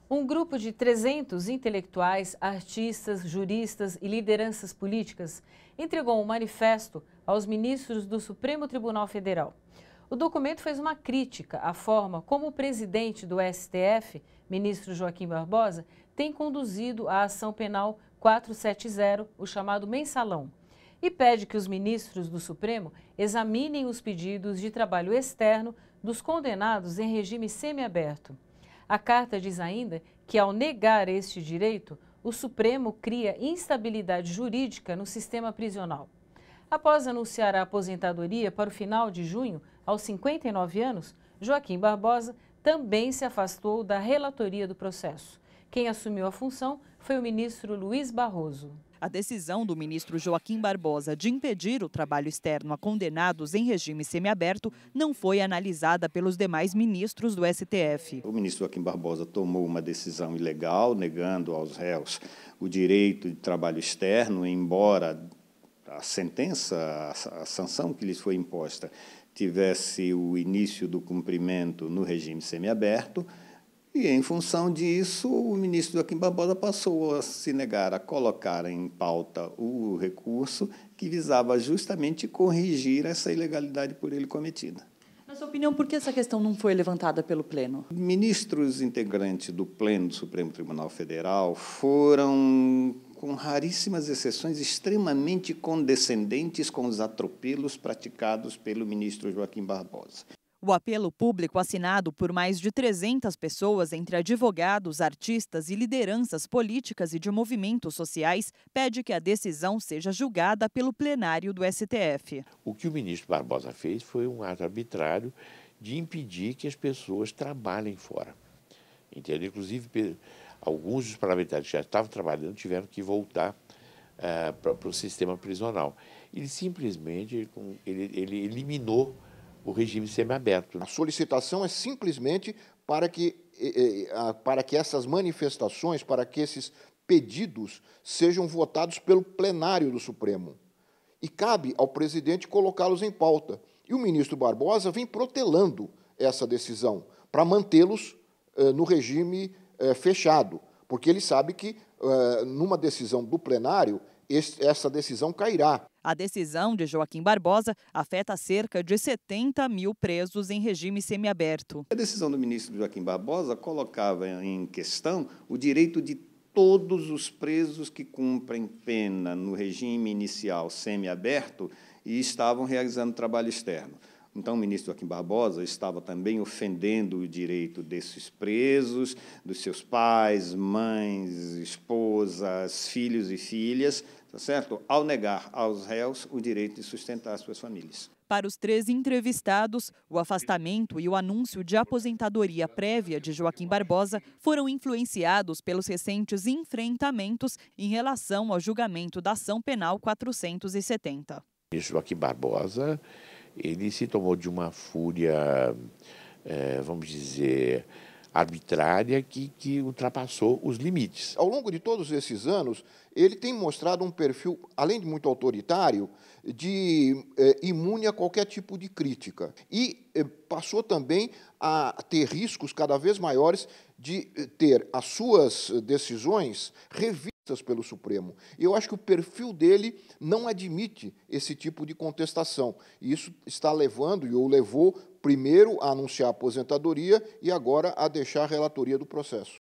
Um grupo de 300 intelectuais, artistas, juristas e lideranças políticas entregou um manifesto aos ministros do Supremo Tribunal Federal. O documento fez uma crítica à forma como o presidente do STF, ministro Joaquim Barbosa, tem conduzido a ação penal 470, o chamado mensalão, e pede que os ministros do Supremo examinem os pedidos de trabalho externo dos condenados em regime semiaberto. A carta diz ainda que, ao negar este direito, o Supremo cria instabilidade jurídica no sistema prisional. Após anunciar a aposentadoria para o final de junho, aos 59 anos, Joaquim Barbosa também se afastou da relatoria do processo. Quem assumiu a função foi o ministro Luiz Barroso. A decisão do ministro Joaquim Barbosa de impedir o trabalho externo a condenados em regime semiaberto não foi analisada pelos demais ministros do STF. O ministro Joaquim Barbosa tomou uma decisão ilegal, negando aos réus o direito de trabalho externo, embora a sentença, a sanção que lhes foi imposta, tivesse o início do cumprimento no regime semiaberto. E, em função disso, o ministro Joaquim Barbosa passou a se negar a colocar em pauta o recurso que visava justamente corrigir essa ilegalidade por ele cometida. Na sua opinião, por que essa questão não foi levantada pelo Pleno? Ministros integrantes do Pleno do Supremo Tribunal Federal foram, com raríssimas exceções, extremamente condescendentes com os atropelos praticados pelo ministro Joaquim Barbosa. O apelo público assinado por mais de 300 pessoas, entre advogados, artistas e lideranças políticas e de movimentos sociais, pede que a decisão seja julgada pelo plenário do STF. O que o ministro Barbosa fez foi um ato arbitrário de impedir que as pessoas trabalhem fora. Entendeu? Inclusive, alguns dos parlamentares que já estavam trabalhando tiveram que voltar para o sistema prisional. Ele simplesmente ele eliminou o regime semiaberto. A solicitação é simplesmente para que essas manifestações, para que esses pedidos sejam votados pelo plenário do Supremo. E cabe ao presidente colocá-los em pauta. E o ministro Barbosa vem protelando essa decisão para mantê-los no regime fechado, porque ele sabe que, numa decisão do plenário, essa decisão cairá. A decisão de Joaquim Barbosa afeta cerca de 70 mil presos em regime semiaberto. A decisão do ministro Joaquim Barbosa colocava em questão o direito de todos os presos que cumprem pena no regime inicial semiaberto e estavam realizando trabalho externo. Então, o ministro Joaquim Barbosa estava também ofendendo o direito desses presos, dos seus pais, mães, esposas, filhos e filhas, tá certo? Ao negar aos réus o direito de sustentar suas famílias. Para os 3 entrevistados, o afastamento e o anúncio de aposentadoria prévia de Joaquim Barbosa foram influenciados pelos recentes enfrentamentos em relação ao julgamento da ação penal 470. O ministro Joaquim Barbosa, ele se tomou de uma fúria, vamos dizer, arbitrária que ultrapassou os limites. Ao longo de todos esses anos, ele tem mostrado um perfil, além de muito autoritário, de imune a qualquer tipo de crítica. E passou também a ter riscos cada vez maiores de ter as suas decisões revistas pelo Supremo. E eu acho que o perfil dele não admite esse tipo de contestação. E isso está levando, e o levou, primeiro a anunciar a aposentadoria e agora a deixar a relatoria do processo.